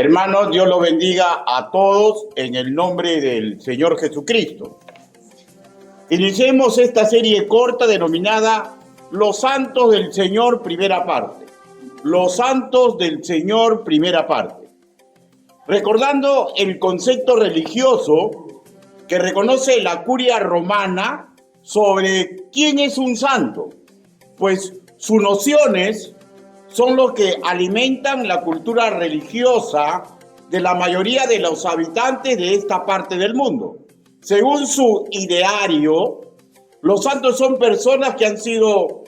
Hermanos, Dios los bendiga a todos en el nombre del Señor Jesucristo. Iniciemos esta serie corta denominada Los Santos del Señor, primera parte. Los Santos del Señor, primera parte. Recordando el concepto religioso que reconoce la curia romana sobre quién es un santo, pues sus nociones son los que alimentan la cultura religiosa de la mayoría de los habitantes de esta parte del mundo. Según su ideario, los santos son personas que han sido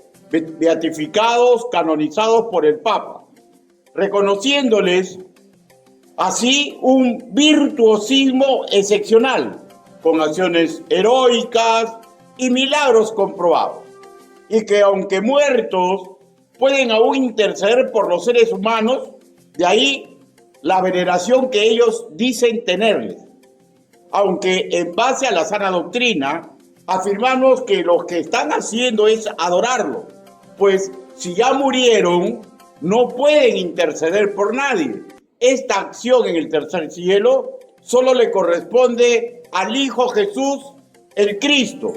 beatificados, canonizados por el Papa, reconociéndoles así un virtuosismo excepcional, con acciones heroicas y milagros comprobados, y que aunque muertos, pueden aún interceder por los seres humanos, de ahí la veneración que ellos dicen tenerles. Aunque en base a la sana doctrina, afirmamos que lo que están haciendo es adorarlo, pues si ya murieron, no pueden interceder por nadie. Esta acción en el tercer cielo solo le corresponde al Hijo Jesús, el Cristo.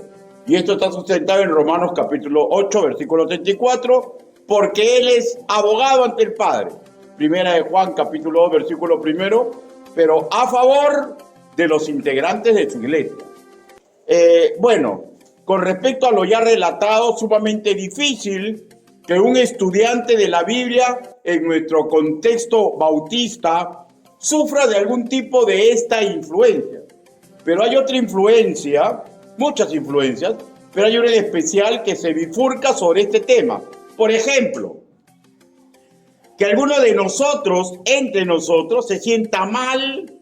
Y esto está sustentado en Romanos capítulo 8, versículo 34, porque Él es abogado ante el Padre. Primera de Juan capítulo 2, versículo 1, pero a favor de los integrantes de su iglesia. Con respecto a lo ya relatado, sumamente difícil que un estudiante de la Biblia en nuestro contexto bautista sufra de algún tipo de esta influencia. Pero hay otra influencia, muchas influencias, pero hay una en especial que se bifurca sobre este tema. Por ejemplo, que alguno de nosotros, entre nosotros, se sienta mal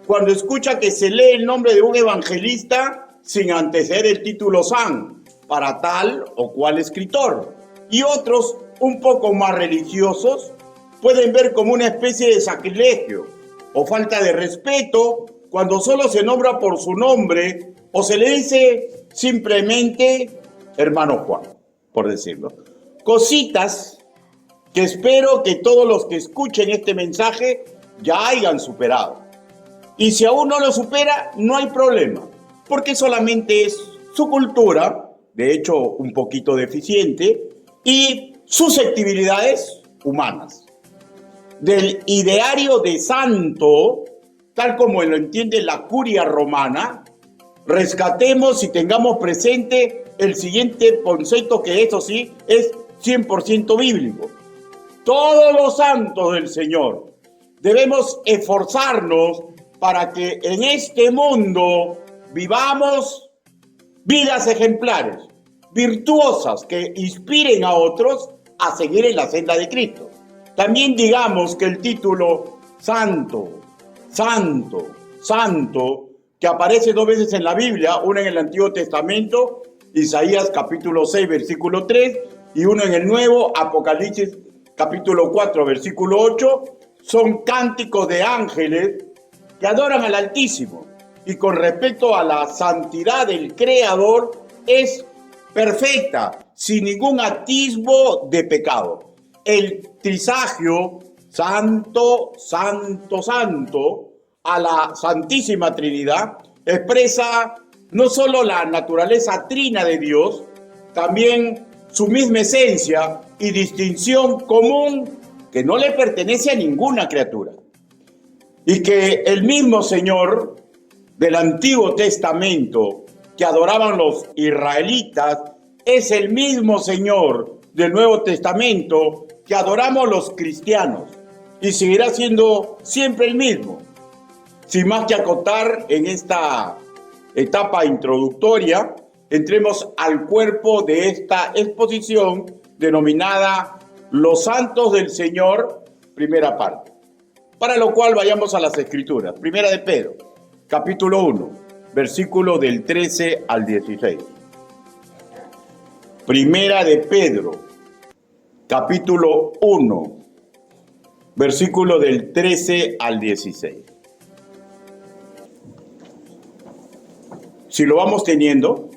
cuando escucha que se lee el nombre de un evangelista sin anteceder el título San para tal o cual escritor. Y otros, un poco más religiosos, pueden ver como una especie de sacrilegio o falta de respeto cuando solo se nombra por su nombre o se le dice simplemente hermano Juan, por decirlo. Cositas que espero que todos los que escuchen este mensaje ya hayan superado. Y si aún no lo supera, no hay problema, porque solamente es su cultura, de hecho un poquito deficiente, y susceptibilidades humanas. Del ideario de santo, tal como lo entiende la curia romana, rescatemos y tengamos presente el siguiente concepto, que eso sí es 100% bíblico. Todos los santos del Señor debemos esforzarnos para que en este mundo vivamos vidas ejemplares, virtuosas, que inspiren a otros a seguir en la senda de Cristo. También digamos que el título santo, santo, santo, que aparece 2 veces en la Biblia, una en el Antiguo Testamento, Isaías capítulo 6, versículo 3, y uno en el Nuevo, Apocalipsis capítulo 4, versículo 8, son cánticos de ángeles que adoran al Altísimo. Y con respecto a la santidad del Creador, es perfecta, sin ningún atisbo de pecado. El trisagio, santo, santo, santo, a la Santísima Trinidad, expresa no solo la naturaleza trina de Dios, también su misma esencia y distinción común que no le pertenece a ninguna criatura. Y que el mismo Señor del Antiguo Testamento que adoraban los israelitas es el mismo Señor del Nuevo Testamento que adoramos los cristianos y seguirá siendo siempre el mismo. Sin más que acotar en esta etapa introductoria, entremos al cuerpo de esta exposición denominada Los Santos del Señor, primera parte. Para lo cual vayamos a las Escrituras. Primera de Pedro, capítulo 1, versículo del 13 al 16. Primera de Pedro, capítulo 1, versículo del 13 al 16. Si lo vamos teniendo,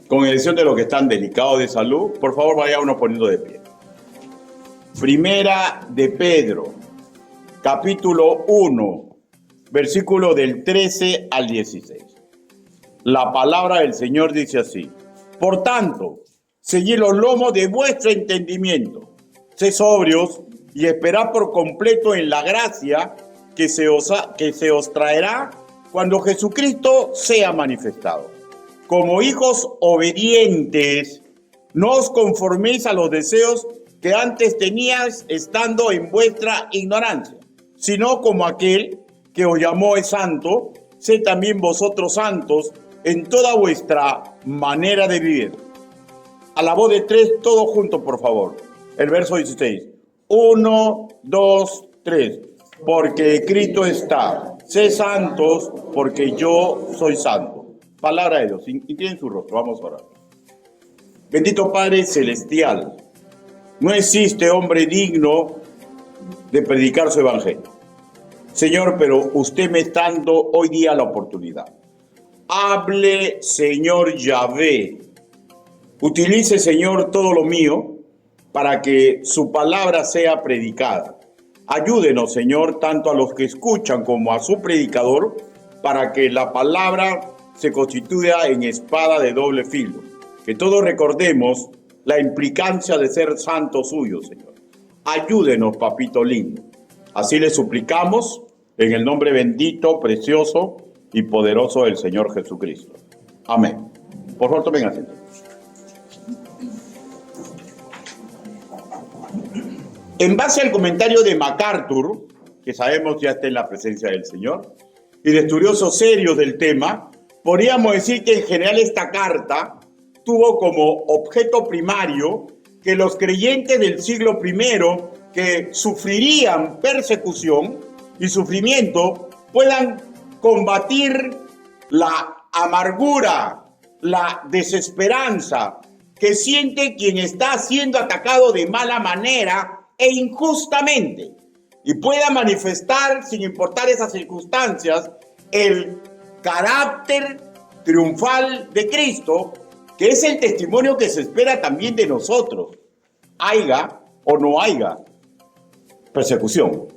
con excepción de los que están delicados de salud, por favor vayámonos poniendo de pie. Primera de Pedro, capítulo 1, versículo del 13 al 16. La palabra del Señor dice así: por tanto, seguid los lomos de vuestro entendimiento, sed sobrios y esperad por completo en la gracia que se os traerá cuando Jesucristo sea manifestado. Como hijos obedientes, no os conforméis a los deseos que antes teníais estando en vuestra ignorancia, sino como aquel que os llamó es santo, sed también vosotros santos en toda vuestra manera de vivir. A la voz de tres, todos juntos, por favor. El verso 16. 1, 2, 3. Porque escrito está: sé santos, porque yo soy santo. Palabra de Dios. Inclinen su rostro, vamos a orar. Bendito Padre Celestial, no existe hombre digno de predicar su evangelio. Señor, pero usted me está dando hoy día la oportunidad. Hable, Señor Yahvé. Utilice, Señor, todo lo mío para que su palabra sea predicada. Ayúdenos, Señor, tanto a los que escuchan como a su predicador, para que la palabra se constituya en espada de doble filo. Que todos recordemos la implicancia de ser santos suyos, Señor. Ayúdenos, papito lindo. Así le suplicamos en el nombre bendito, precioso y poderoso del Señor Jesucristo. Amén. Por favor, tomen asiento. En base al comentario de MacArthur, que sabemos ya está en la presencia del Señor, y de estudiosos serios del tema, podríamos decir que en general esta carta tuvo como objeto primario que los creyentes del siglo I que sufrirían persecución y sufrimiento puedan combatir la amargura, la desesperanza que siente quien está siendo atacado de mala manera e injustamente, y pueda manifestar, sin importar esas circunstancias, el carácter triunfal de Cristo, que es el testimonio que se espera también de nosotros, haya o no haya persecución.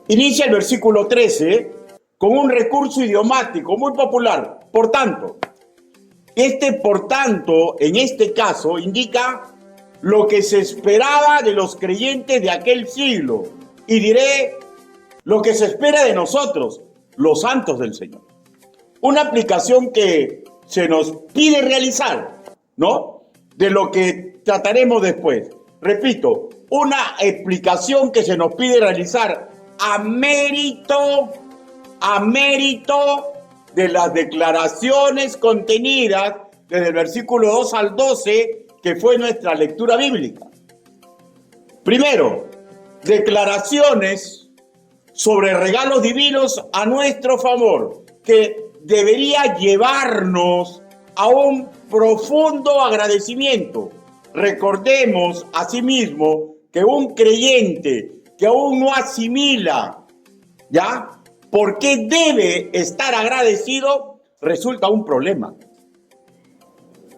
Inicia el versículo 13 con un recurso idiomático muy popular. Por tanto, por tanto, en este caso, indica lo que se esperaba de los creyentes de aquel siglo. Y diré lo que se espera de nosotros, los santos del Señor. Una aplicación que se nos pide realizar, ¿no? De lo que trataremos después. Repito, una explicación que se nos pide realizar a mérito de las declaraciones contenidas desde el versículo 2 al 12, que fue nuestra lectura bíblica. Primero, declaraciones sobre regalos divinos a nuestro favor, que debería llevarnos a un profundo agradecimiento. Recordemos asimismo que un creyente que aún no asimila, ¿ya?, ¿por qué debe estar agradecido? Resulta un problema.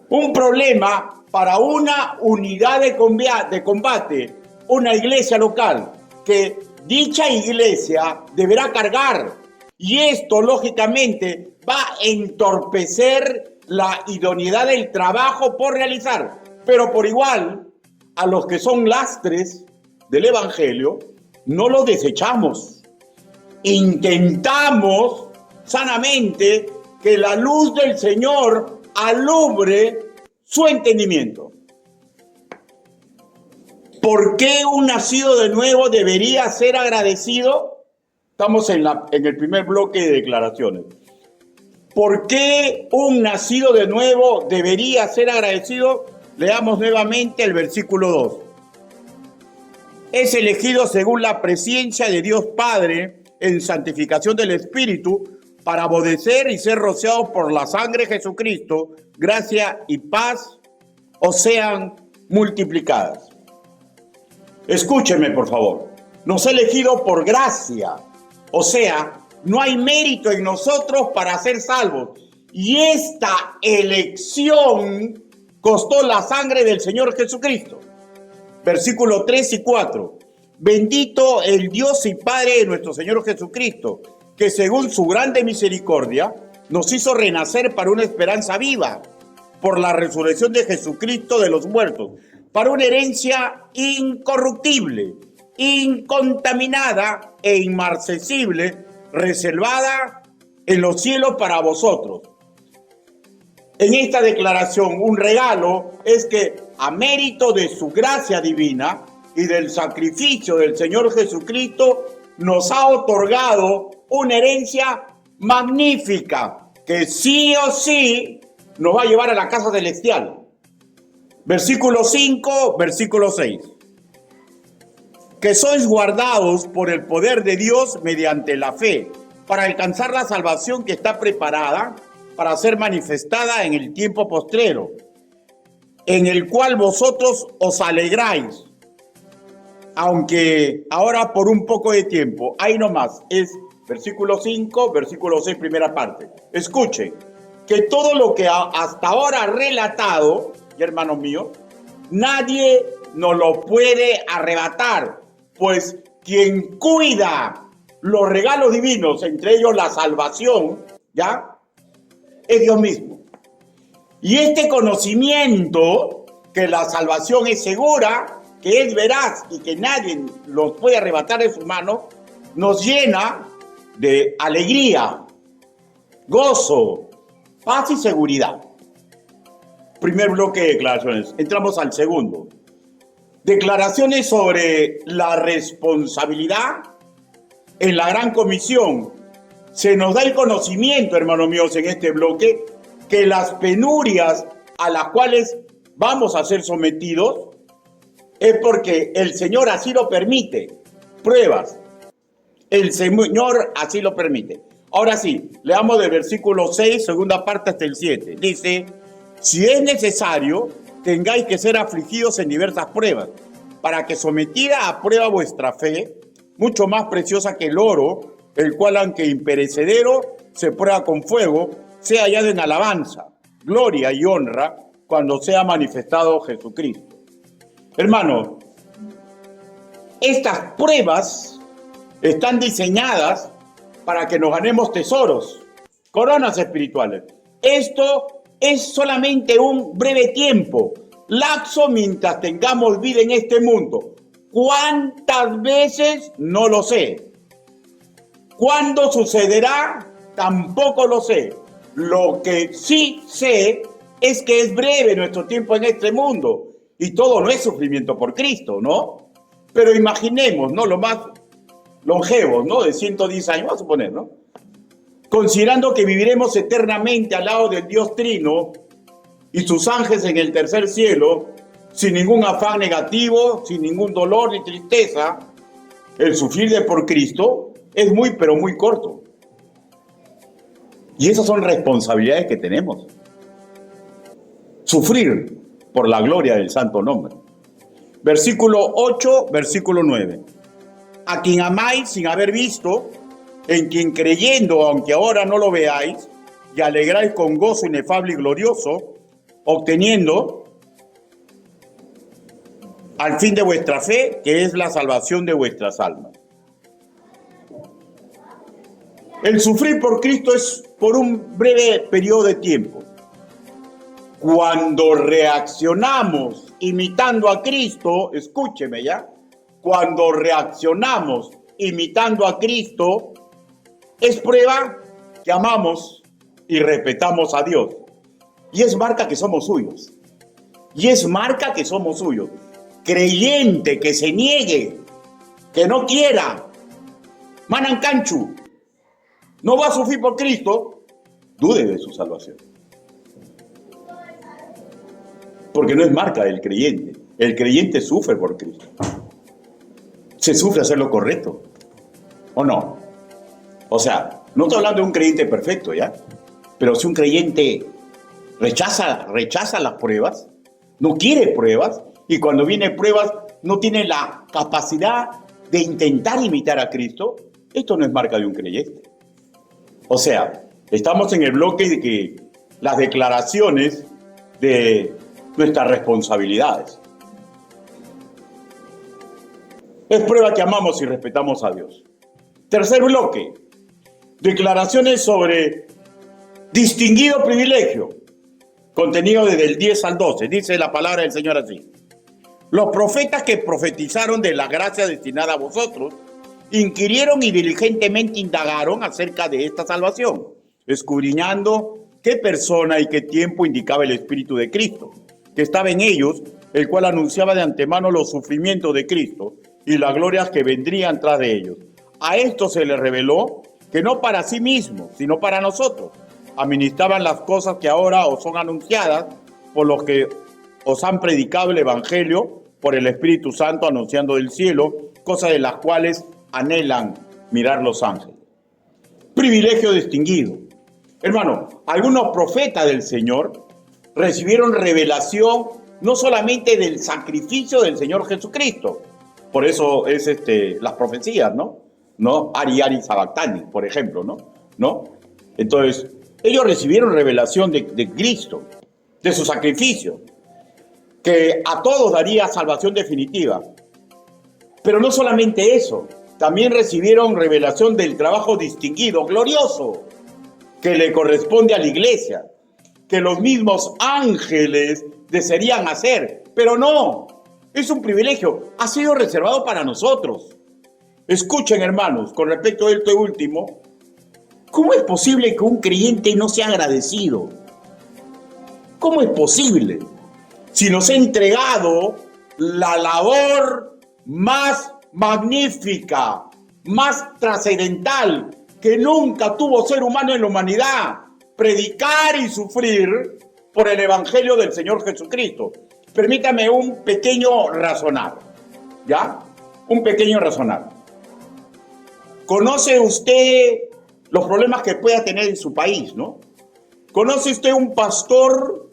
Un problema para una unidad de combate, una iglesia local, que dicha iglesia deberá cargar. Y esto, lógicamente, va a entorpecer la idoneidad del trabajo por realizar. Pero por igual, a los que son lastres del Evangelio, no los desechamos. Intentamos sanamente que la luz del Señor alumbre su entendimiento. ¿Por qué un nacido de nuevo debería ser agradecido? Estamos en el primer bloque de declaraciones. ¿Por qué un nacido de nuevo debería ser agradecido? Leamos nuevamente el versículo 2. Es elegido según la presencia de Dios Padre en santificación del Espíritu para obedecer y ser rociados por la sangre de Jesucristo, gracia y paz os sean multiplicadas. Escúchenme, por favor. Nos ha elegido por gracia. O sea, no hay mérito en nosotros para ser salvos. Y esta elección costó la sangre del Señor Jesucristo. Versículos 3 y 4. Bendito el Dios y Padre de nuestro Señor Jesucristo, que según su grande misericordia nos hizo renacer para una esperanza viva, por la resurrección de Jesucristo de los muertos, para una herencia incorruptible, incontaminada e inmarcesible, reservada en los cielos para vosotros. En esta declaración, un regalo es que a mérito de su gracia divina y del sacrificio del Señor Jesucristo, nos ha otorgado una herencia magnífica que sí o sí nos va a llevar a la casa celestial. Versículo 5, versículo 6. Que sois guardados por el poder de Dios mediante la fe, para alcanzar la salvación que está preparada para ser manifestada en el tiempo postrero, en el cual vosotros os alegráis, aunque ahora por un poco de tiempo. Ahí nomás, es versículo 5, versículo 6, primera parte. Escuchen, que todo lo que hasta ahora relatado, y hermanos míos, nadie nos lo puede arrebatar, pues quien cuida los regalos divinos, entre ellos la salvación, ¿ya?, es Dios mismo. Y este conocimiento, que la salvación es segura, que es veraz y que nadie los puede arrebatar de sus manos, nos llena de alegría, gozo, paz y seguridad. Primer bloque de declaraciones. Entramos al segundo. Declaraciones sobre la responsabilidad en la gran comisión. Se nos da el conocimiento, hermanos míos, en este bloque, que las penurias a las cuales vamos a ser sometidos es porque el Señor así lo permite. Pruebas. El Señor así lo permite. Ahora sí, leamos del versículo 6, segunda parte hasta el 7. Dice: si es necesario, tengáis que ser afligidos en diversas pruebas, para que sometida a prueba vuestra fe, mucho más preciosa que el oro, el cual aunque imperecedero se prueba con fuego, sea hallado en alabanza, gloria y honra cuando sea manifestado Jesucristo. Hermano, estas pruebas están diseñadas para que nos ganemos tesoros, coronas espirituales. Esto es solamente un breve tiempo, lapso mientras tengamos vida en este mundo. ¿Cuántas veces? No lo sé. ¿Cuándo sucederá? Tampoco lo sé. Lo que sí sé es que es breve nuestro tiempo en este mundo y todo no es sufrimiento por Cristo, ¿no? Pero imaginemos, ¿no?, lo más longevos, ¿no?, de 110 años, vamos a suponer, ¿no? Considerando que viviremos eternamente al lado del Dios Trino y sus ángeles en el tercer cielo, sin ningún afán negativo, sin ningún dolor ni tristeza, el sufrir de por Cristo es muy, pero muy corto. Y esas son responsabilidades que tenemos. Sufrir por la gloria del santo nombre. Versículo 8, versículo 9. A quien amáis sin haber visto, en quien creyendo, aunque ahora no lo veáis, y alegráis con gozo inefable y glorioso, obteniendo al fin de vuestra fe, que es la salvación de vuestras almas. El sufrir por Cristo es por un breve periodo de tiempo. Cuando reaccionamos imitando a Cristo, escúcheme ya, cuando reaccionamos imitando a Cristo, es prueba que amamos y respetamos a Dios. Y es marca que somos suyos. Y es marca que somos suyos. Creyente que se niegue, que no quiera, manancanchu, no va a sufrir por Cristo, dude de su salvación. Porque no es marca del creyente. El creyente sufre por Cristo. Se sufre hacer lo correcto. ¿O no? O sea, no estoy hablando de un creyente perfecto, ¿ya? Pero si un creyente rechaza las pruebas, no quiere pruebas, y cuando vienen pruebas no tiene la capacidad de intentar imitar a Cristo, esto no es marca de un creyente. O sea, estamos en el bloque de que las declaraciones de nuestras responsabilidades. Es prueba que amamos y respetamos a Dios. Tercer bloque, declaraciones sobre distinguido privilegio, contenido desde el 10 al 12. Dice la palabra del Señor así: los profetas que profetizaron de la gracia destinada a vosotros, inquirieron y diligentemente indagaron acerca de esta salvación, escudriñando qué persona y qué tiempo indicaba el Espíritu de Cristo, que estaba en ellos, el cual anunciaba de antemano los sufrimientos de Cristo y las glorias que vendrían tras de ellos. A esto se les reveló que no para sí mismos, sino para nosotros, administraban las cosas que ahora os son anunciadas por los que os han predicado el Evangelio por el Espíritu Santo, anunciando del cielo, cosas de las cuales anhelan mirar los ángeles. Privilegio distinguido. Hermano, algunos profetas del Señor recibieron revelación no solamente del sacrificio del Señor Jesucristo, por eso es las profecías, ¿no? Ari Sabactani, por ejemplo, ¿no? Entonces, ellos recibieron revelación de Cristo, de su sacrificio, que a todos daría salvación definitiva. Pero no solamente eso, también recibieron revelación del trabajo distinguido, glorioso, que le corresponde a la iglesia, que los mismos ángeles desearían hacer, pero no, es un privilegio, ha sido reservado para nosotros. Escuchen, hermanos, con respecto a esto último, ¿cómo es posible que un creyente no sea agradecido? ¿Cómo es posible? Si nos ha entregado la labor más magnífica, más trascendental que nunca tuvo ser humano en la humanidad, predicar y sufrir por el Evangelio del Señor Jesucristo. Permítame un pequeño razonar, ¿ya? Un pequeño razonar. ¿Conoce usted los problemas que pueda tener en su país, no? ¿Conoce usted un pastor?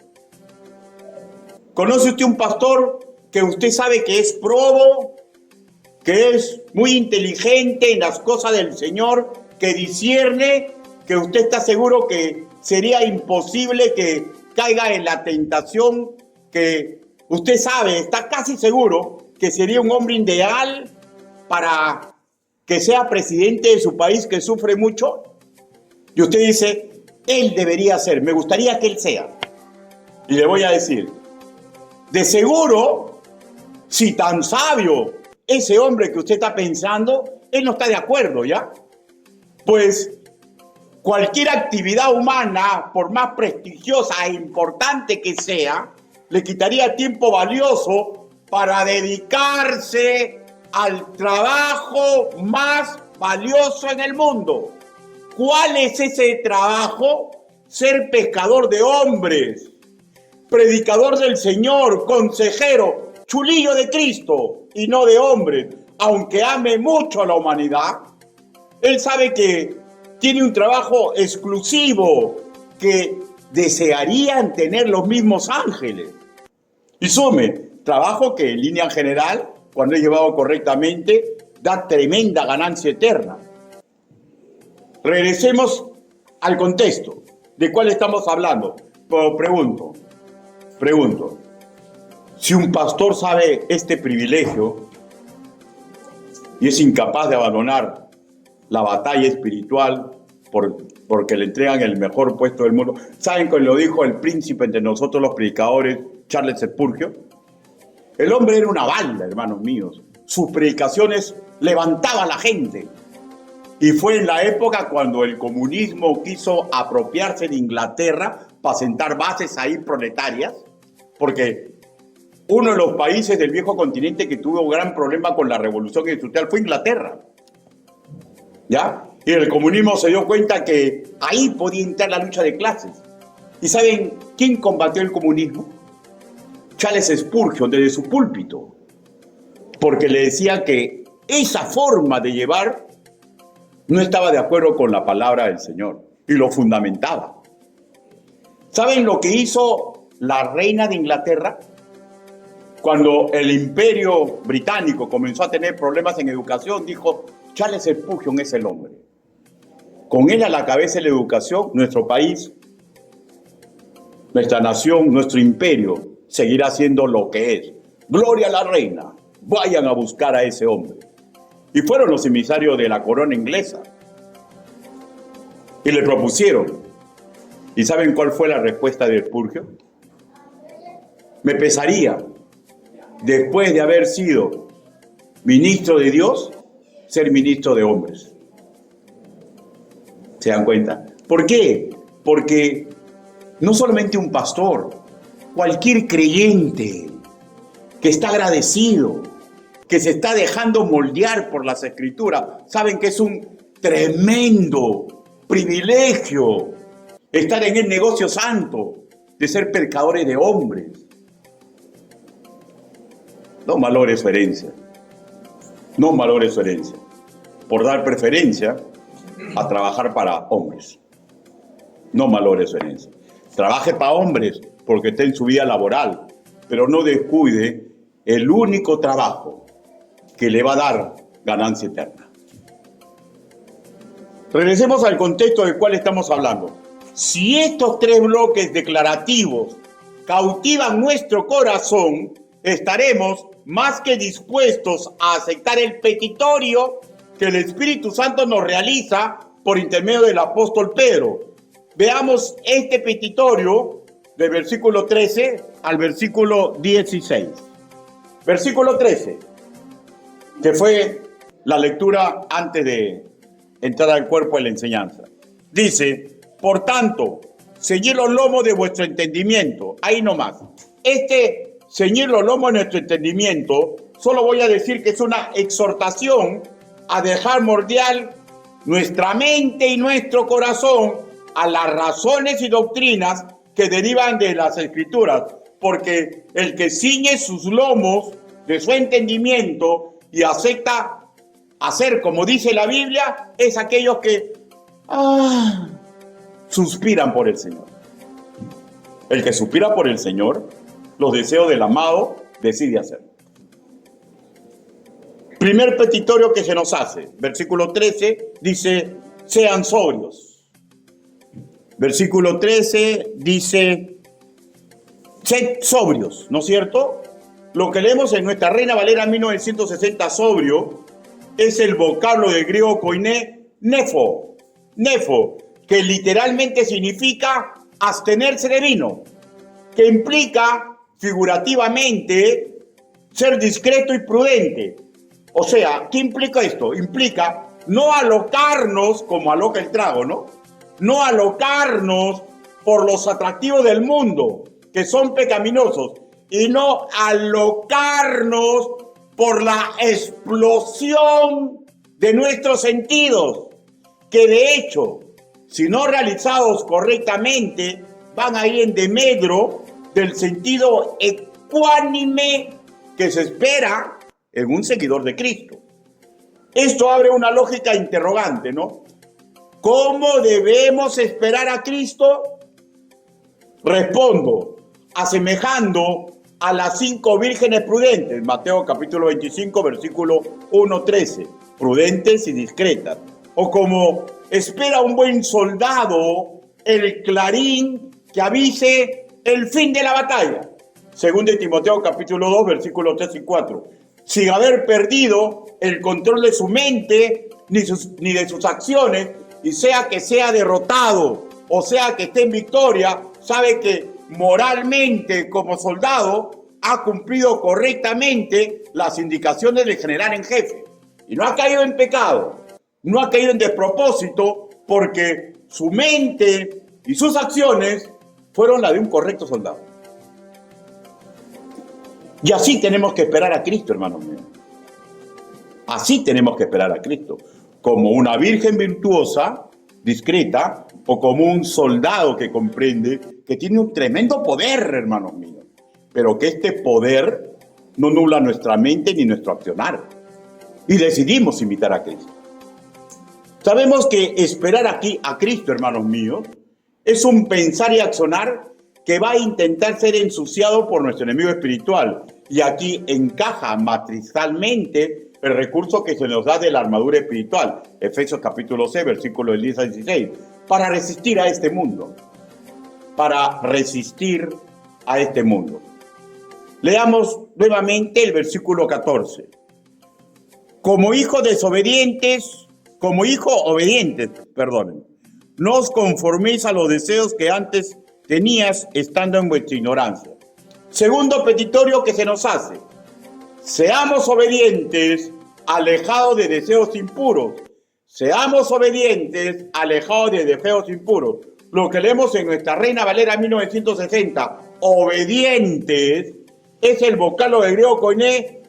¿Conoce usted un pastor que usted sabe que es probo, que es muy inteligente en las cosas del Señor, que discierne, que usted está seguro que sería imposible que caiga en la tentación, que usted sabe, está casi seguro que sería un hombre ideal para que sea presidente de su país, que sufre mucho? Y usted dice, él debería ser, me gustaría que él sea. Y le voy a decir, de seguro, si tan sabio ese hombre que usted está pensando, él no está de acuerdo, ¿ya? Pues cualquier actividad humana, por más prestigiosa e importante que sea, le quitaría tiempo valioso para dedicarse al trabajo más valioso en el mundo. ¿Cuál es ese trabajo? Ser pescador de hombres, predicador del Señor, consejero, chulillo de Cristo y no de hombres. Aunque ame mucho a la humanidad, él sabe que tiene un trabajo exclusivo que desearían tener los mismos ángeles. Y sume, trabajo que en línea general, cuando es llevado correctamente, da tremenda ganancia eterna. Regresemos al contexto. ¿De cuál estamos hablando? Pero pregunto, si un pastor sabe este privilegio y es incapaz de abandonar la batalla espiritual porque le entregan el mejor puesto del mundo. ¿Saben que lo dijo el príncipe entre nosotros los predicadores, Charles Spurgeon? El hombre era una bala, hermanos míos. Sus predicaciones levantaban a la gente. Y fue en la época cuando el comunismo quiso apropiarse de Inglaterra para sentar bases ahí proletarias, porque uno de los países del viejo continente que tuvo un gran problema con la revolución industrial fue Inglaterra. ¿Ya? Y el comunismo se dio cuenta que ahí podía entrar la lucha de clases. ¿Y saben quién combatió el comunismo? Charles Spurgeon, desde su púlpito, porque le decía que esa forma de llevar no estaba de acuerdo con la palabra del Señor y lo fundamentaba. ¿Saben lo que hizo la reina de Inglaterra? Cuando el imperio británico comenzó a tener problemas en educación, dijo, Charles Spurgeon es el hombre. Con él a la cabeza de la educación, nuestro país, nuestra nación, nuestro imperio seguirá siendo lo que es. Gloria a la reina. Vayan a buscar a ese hombre. Y fueron los emisarios de la corona inglesa. Y le propusieron. ¿Y saben cuál fue la respuesta de Spurgeon? Me pesaría, después de haber sido ministro de Dios, ser ministro de hombres. ¿Se dan cuenta? ¿Por qué? Porque no solamente un pastor, cualquier creyente que está agradecido, que se está dejando moldear por las Escrituras, saben que es un tremendo privilegio estar en el negocio santo de ser pescadores de hombres. No valores su herencia. No valores su herencia. Por dar preferencia a trabajar para hombres. No valores su herencia. Trabaje para hombres porque está en su vida laboral, pero no descuide el único trabajo que le va a dar ganancia eterna. Regresemos al contexto del cual estamos hablando. Si estos tres bloques declarativos cautivan nuestro corazón, estaremos más que dispuestos a aceptar el petitorio que el Espíritu Santo nos realiza por intermedio del apóstol Pedro. Veamos este petitorio del versículo 13 al versículo 16. Versículo 13, que fue la lectura antes de entrar al cuerpo de la enseñanza. Dice: por tanto, ceñid los lomos de vuestro entendimiento. Ahí nomás. Ceñir los lomos de nuestro entendimiento, solo voy a decir que es una exhortación a dejar moldear nuestra mente y nuestro corazón a las razones y doctrinas que derivan de las Escrituras, porque el que ciñe sus lomos de su entendimiento y acepta hacer como dice la Biblia, es aquellos que suspiran por el Señor. El que suspira por el Señor, los deseos del amado, decide hacer. Primer petitorio que se nos hace, versículo 13, dice: sean sobrios. Versículo 13 dice: sed sobrios, ¿no es cierto? Lo que leemos en nuestra Reina Valera 1960, sobrio, es el vocablo del griego koiné, nefo, que literalmente significa abstenerse de vino, que implica figurativamente ser discreto y prudente. O sea, ¿qué implica esto? Implica no alocarnos como aloca el trago, ¿no? No alocarnos por los atractivos del mundo, que son pecaminosos, y no alocarnos por la explosión de nuestros sentidos, que de hecho, si no realizados correctamente, van a ir en demedro del sentido ecuánime que se espera en un seguidor de Cristo. Esto abre una lógica interrogante, ¿no? ¿Cómo debemos esperar a Cristo? Respondo, asemejando a las 5 vírgenes prudentes, Mateo capítulo 25, versículo 1-13, prudentes y discretas. O como espera un buen soldado el clarín que avise el fin de la batalla. Según de Timoteo capítulo 2, versículos 3 y 4. Sin haber perdido el control de su mente ni de sus acciones, y sea que sea derrotado o sea que esté en victoria, sabe que moralmente como soldado ha cumplido correctamente las indicaciones del general en jefe. Y no ha caído en pecado, no ha caído en despropósito, porque su mente y sus acciones fueron las de un correcto soldado. Y así tenemos que esperar a Cristo, hermanos míos. Así tenemos que esperar a Cristo. Como una virgen virtuosa, discreta, o como un soldado que comprende que tiene un tremendo poder, hermanos míos. Pero que este poder no nubla nuestra mente ni nuestro accionar. Y decidimos imitar a Cristo. Sabemos que esperar aquí a Cristo, hermanos míos, es un pensar y accionar que va a intentar ser ensuciado por nuestro enemigo espiritual. Y aquí encaja matrizalmente el recurso que se nos da de la armadura espiritual. Efesios capítulo 6, versículos 10 a 16. Para resistir a este mundo. Para resistir a este mundo. Leamos nuevamente el versículo 14. Como hijos desobedientes, como hijos obedientes, perdonen, no os conforméis a los deseos que antes tenías estando en vuestra ignorancia. Segundo petitorio que se nos hace: seamos obedientes, alejados de deseos impuros. Seamos obedientes, alejados de deseos impuros. Lo que leemos en nuestra Reina Valera 1960, obedientes, es el vocablo de griego koiné,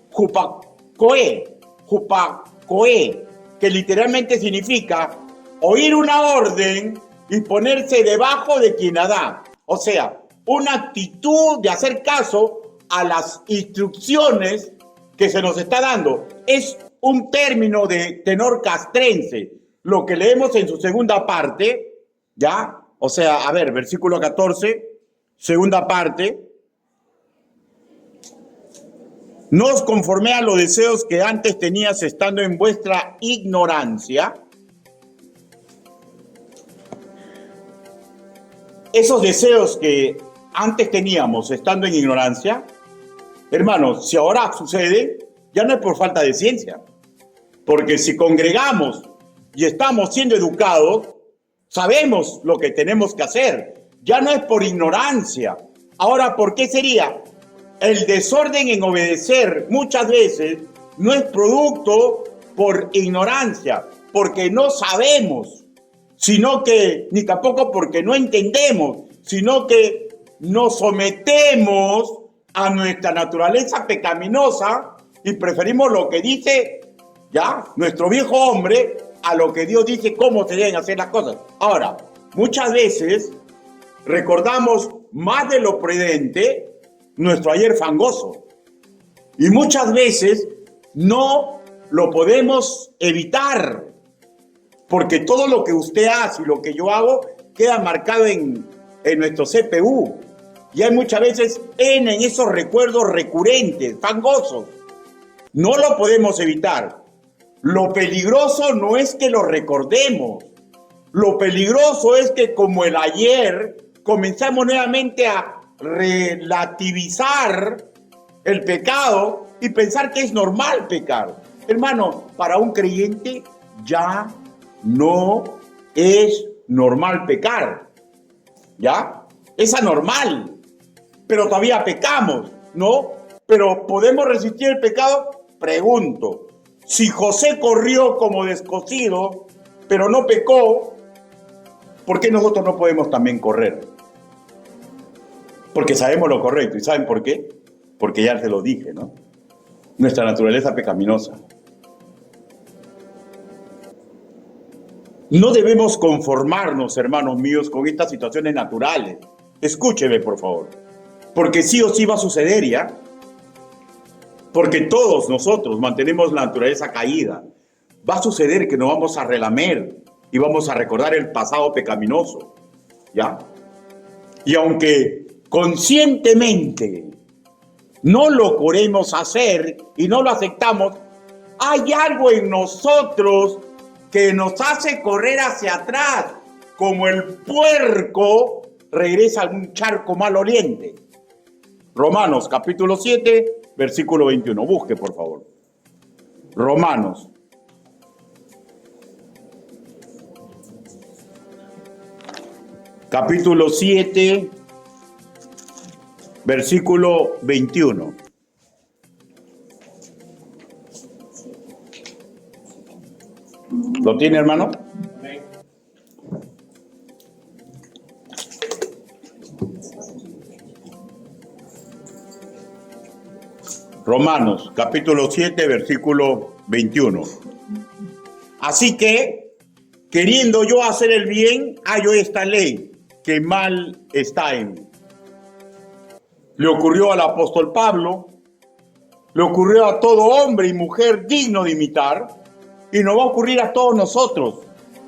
hupakoe, que literalmente significa oír una orden y ponerse debajo de quien la da. O sea, una actitud de hacer caso a las instrucciones que se nos está dando. Es un término de tenor castrense, lo que leemos en su segunda parte, ¿ya? O sea, a ver, versículo 14, segunda parte. No os conforméis a los deseos que antes tenías estando en vuestra ignorancia. Esos deseos que antes teníamos estando en ignorancia, hermanos, si ahora sucede, ya no es por falta de ciencia. Porque si congregamos y estamos siendo educados, sabemos lo que tenemos que hacer. Ya no es por ignorancia. Ahora, ¿por qué sería? El desorden en obedecer muchas veces no es producto por ignorancia, porque no sabemos, sino que, ni tampoco porque no entendemos, sino que nos sometemos a nuestra naturaleza pecaminosa y preferimos lo que dice, ya, nuestro viejo hombre, a lo que Dios dice cómo se deben hacer las cosas. Ahora, muchas veces recordamos más de lo prudente nuestro ayer fangoso. Y muchas veces no lo podemos evitar, porque todo lo que usted hace y lo que yo hago queda marcado en nuestro CPU. Y hay muchas veces en esos recuerdos recurrentes, fangosos. No lo podemos evitar. Lo peligroso no es que lo recordemos. Lo peligroso es que, como el ayer, comenzamos nuevamente a relativizar el pecado y pensar que es normal pecar. Hermano, para un creyente ya no es normal pecar. ¿Ya? Es anormal. Pero todavía pecamos, ¿no? Pero ¿podemos resistir el pecado? Pregunto. Si José corrió como descosido, pero no pecó, ¿por qué nosotros no podemos también correr? Porque sabemos lo correcto. ¿Y saben por qué? Porque ya se lo dije, ¿no? Nuestra naturaleza pecaminosa. No debemos conformarnos, hermanos míos, con estas situaciones naturales. Escúcheme, por favor. Porque sí o sí va a suceder, ¿ya? Porque todos nosotros mantenemos la naturaleza caída. Va a suceder que nos vamos a relamer y vamos a recordar el pasado pecaminoso, ¿ya? Y aunque conscientemente no lo queremos hacer y no lo aceptamos, hay algo en nosotros que nos hace correr hacia atrás, como el puerco regresa a un charco maloliente. Romanos capítulo 7, versículo 21. Busque, por favor. Romanos. Capítulo 7, versículo 21. ¿Lo tiene, hermano? Romanos, capítulo 7, versículo 21. Así que, queriendo yo hacer el bien, hallo esta ley, que mal está en mí. Le ocurrió al apóstol Pablo, le ocurrió a todo hombre y mujer digno de imitar, y nos va a ocurrir a todos nosotros.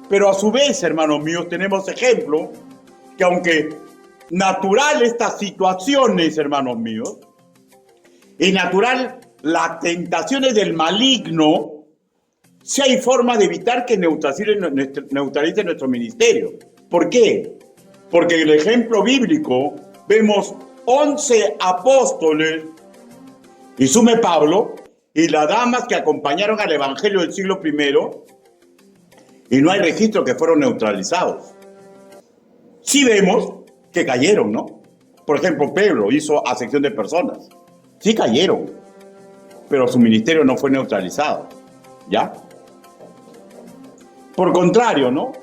Pero a su vez, hermanos míos, tenemos ejemplo que, aunque natural estas situaciones, hermanos míos, y natural las tentaciones del maligno, sí hay forma de evitar que neutralice nuestro ministerio. ¿Por qué? Porque en el ejemplo bíblico vemos 11 apóstoles, y sume Pablo, y las damas que acompañaron al Evangelio del siglo I, y no hay registro que fueron neutralizados. Sí vemos que cayeron, ¿no? Por ejemplo, Pedro hizo acepción de personas. Sí cayeron, pero su ministerio no fue neutralizado, ¿ya? Por contrario, ¿no?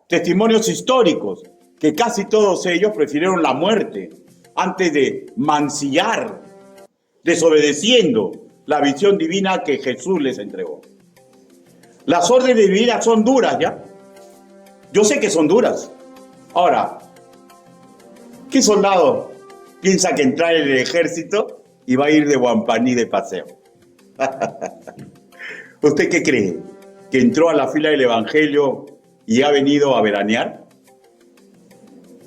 Testimonios históricos, que casi todos ellos prefirieron la muerte antes de mancillar, desobedeciendo la visión divina que Jesús les entregó. Las órdenes divinas son duras, ¿ya? Yo sé que son duras. Ahora, ¿qué soldado piensa que entrar en el ejército y va a ir de Guampaní de paseo? ¿Usted qué cree? ¿Que entró a la fila del Evangelio y ha venido a veranear?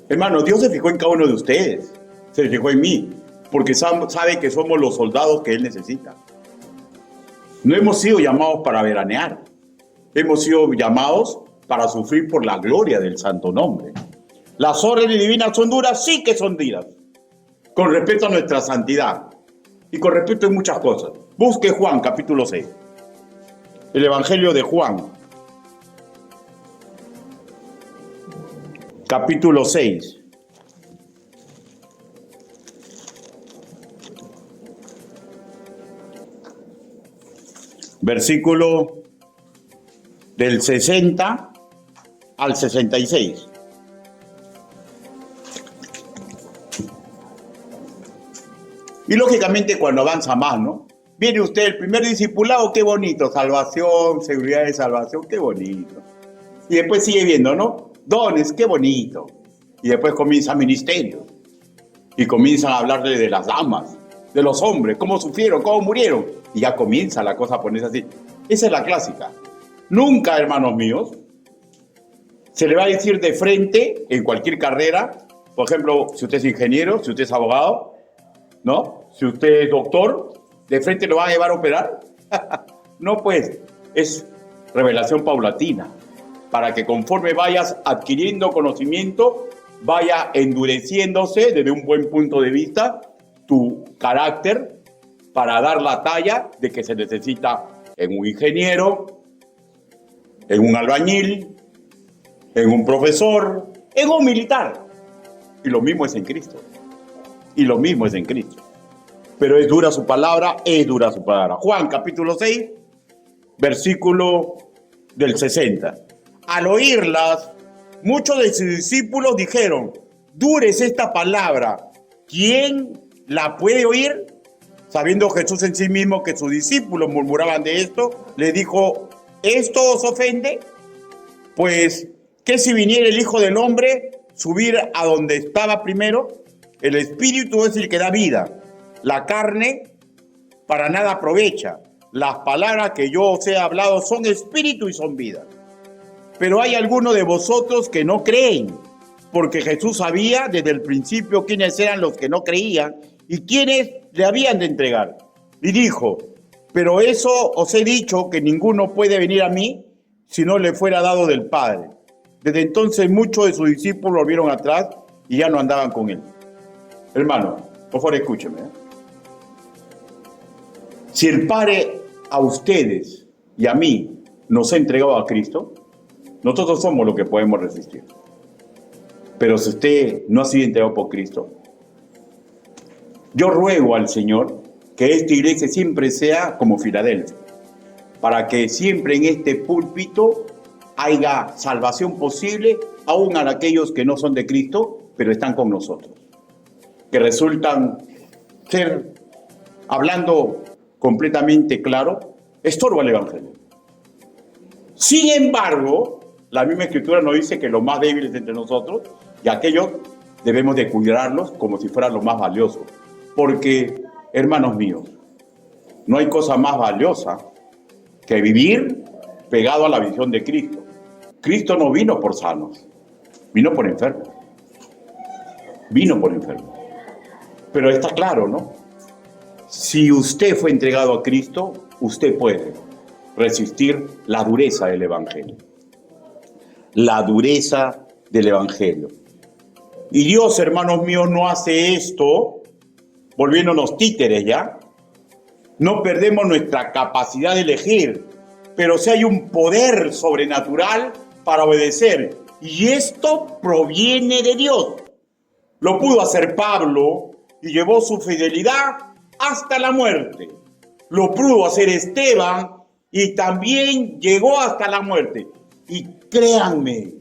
Hermano, Dios se fijó en cada uno de ustedes. Se fijó en mí, porque sabe que somos los soldados que Él necesita. No hemos sido llamados para veranear. Hemos sido llamados para sufrir por la gloria del santo nombre. Las órdenes divinas son duras, sí que son duras, con respecto a nuestra santidad y con respecto a muchas cosas. Busque Juan, capítulo 6. El Evangelio de Juan, capítulo 6. Versículo del 60 al 66. Y lógicamente cuando avanza más, ¿no? Viene usted, el primer discipulado, qué bonito, salvación, seguridad de salvación, qué bonito. Y después sigue viendo, ¿no? Dones, qué bonito. Y después comienza ministerio. Y comienzan a hablarle de las damas, de los hombres, cómo sufrieron, cómo murieron. Y ya comienza la cosa a ponerse así. Esa es la clásica. Nunca, hermanos míos, se le va a decir de frente en cualquier carrera, por ejemplo, si usted es ingeniero, si usted es abogado, ¿no? Si usted es doctor, ¿de frente lo va a llevar a operar? No, pues, es revelación paulatina, para que conforme vayas adquiriendo conocimiento, vaya endureciéndose desde un buen punto de vista tu carácter para dar la talla de que se necesita en un ingeniero, en un albañil, en un profesor, en un militar. Y lo mismo es en Cristo. Y lo mismo es en Cristo. Pero es dura su palabra, es dura su palabra. Juan capítulo 6, versículo del 60. Al oírlas, muchos de sus discípulos dijeron, dura es esta palabra, ¿quién la puede oír? Sabiendo Jesús en sí mismo que sus discípulos murmuraban de esto, le dijo, ¿esto os ofende? Pues, ¿qué si viniera el Hijo del Hombre subir a donde estaba primero? El Espíritu es el que da vida. La carne para nada aprovecha. Las palabras que yo os he hablado son espíritu y son vida. Pero hay algunos de vosotros que no creen, porque Jesús sabía desde el principio quiénes eran los que no creían y quiénes le habían de entregar. Y dijo, pero eso os he dicho, que ninguno puede venir a mí si no le fuera dado del Padre. Desde entonces muchos de sus discípulos volvieron atrás y ya no andaban con él. Hermano, por favor escúcheme. Si el Padre a ustedes y a mí nos ha entregado a Cristo, nosotros somos los que podemos resistir. Pero si usted no ha sido entregado por Cristo, yo ruego al Señor que esta iglesia siempre sea como Filadelfia, para que siempre en este púlpito haya salvación posible, aún a aquellos que no son de Cristo, pero están con nosotros, que resultan ser, hablando completamente claro, estorbo al Evangelio. Sin embargo, la misma Escritura nos dice que los más débiles entre nosotros y aquellos debemos de cuidarlos como si fueran los más valiosos. Porque, hermanos míos, no hay cosa más valiosa que vivir pegado a la visión de Cristo. Cristo no vino por sanos, vino por enfermos. Vino por enfermos. Pero está claro, ¿no? Si usted fue entregado a Cristo, usted puede resistir la dureza del Evangelio. La dureza del Evangelio. Y Dios, hermanos míos, no hace esto volviéndonos títeres, ¿ya? no perdemos nuestra capacidad de elegir, pero sí hay un poder sobrenatural para obedecer. Y esto proviene de Dios. Lo pudo hacer Pablo y llevó su fidelidad hasta la muerte. Lo pudo hacer Esteban y también llegó hasta la muerte. Y créanme,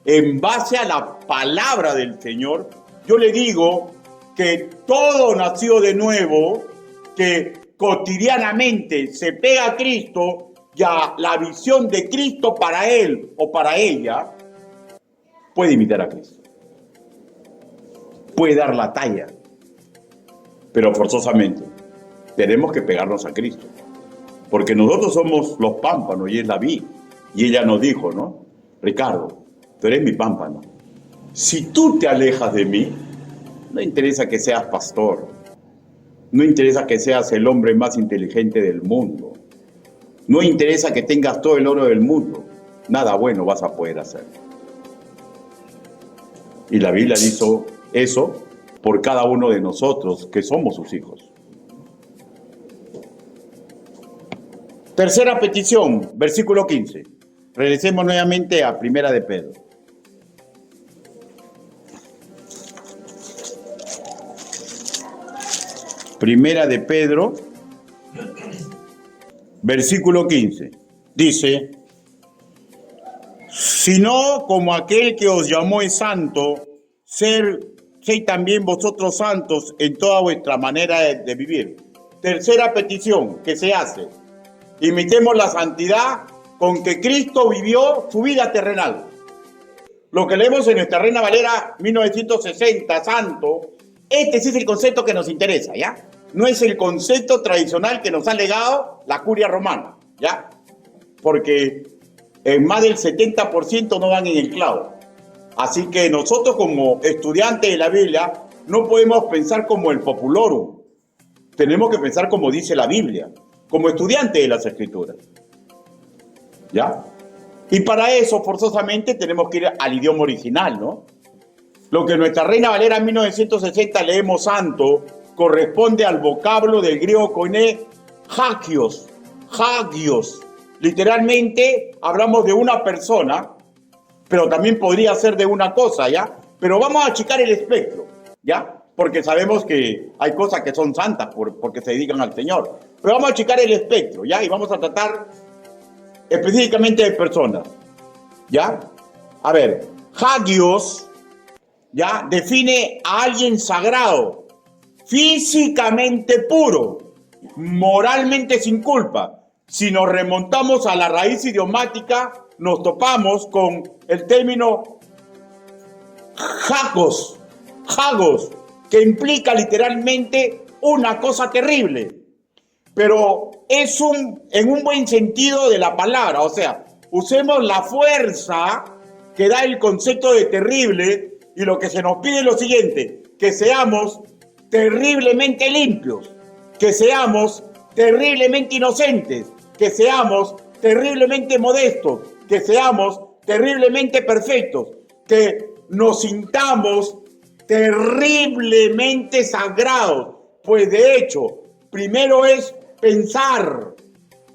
en base a la palabra del Señor, yo le digo que todo nacido de nuevo, que cotidianamente se pega a Cristo y a la visión de Cristo para él o para ella, puede imitar a Cristo. Puede dar la talla, pero forzosamente tenemos que pegarnos a Cristo, porque nosotros somos los pámpanos y es la vid. Y ella nos dijo, ¿no? Ricardo, tú eres mi pámpano. Si tú te alejas de mí, no interesa que seas pastor, no interesa que seas el hombre más inteligente del mundo, no interesa que tengas todo el oro del mundo, nada bueno vas a poder hacer. Y la Biblia hizo eso por cada uno de nosotros que somos sus hijos. Tercera petición, versículo 15. Regresemos nuevamente a Primera de Pedro. Primera de Pedro, versículo 15. Dice, sino como aquel que os llamó es santo, sed también vosotros santos en toda vuestra manera de vivir. Tercera petición que se hace. Imitemos la santidad con que Cristo vivió su vida terrenal. Lo que leemos en nuestra Reina Valera 1960, santo, este sí es el concepto que nos interesa, ¿ya? No es el concepto tradicional que nos ha legado la curia romana, ¿ya? Porque más del 70% no van en el clavo. Así que nosotros como estudiantes de la Biblia no podemos pensar como el populorum. Tenemos que pensar como dice la Biblia, como estudiantes de las Escrituras. ¿Ya? Y para eso, forzosamente, tenemos que ir al idioma original, ¿no? Lo que en nuestra Reina Valera 1960 leemos santo corresponde al vocablo del griego koiné hagios. Hagios. Literalmente hablamos de una persona, pero también podría ser de una cosa, ¿ya? Pero vamos a achicar el espectro, ¿ya? Porque sabemos que hay cosas que son santas porque se dedican al Señor. Pero vamos a achicar el espectro, ¿ya? Y vamos a tratar específicamente de personas, ¿ya? A ver, hagios, ¿ya? Define a alguien sagrado, físicamente puro, moralmente sin culpa. Si nos remontamos a la raíz idiomática, nos topamos con el término hagos, que implica literalmente una cosa terrible, pero es en un buen sentido de la palabra, o sea, usemos la fuerza que da el concepto de terrible y lo que se nos pide es lo siguiente, que seamos terriblemente limpios, que seamos terriblemente inocentes, que seamos terriblemente modestos, que seamos terriblemente perfectos, que nos sintamos terriblemente sagrados, pues de hecho, primero es pensar,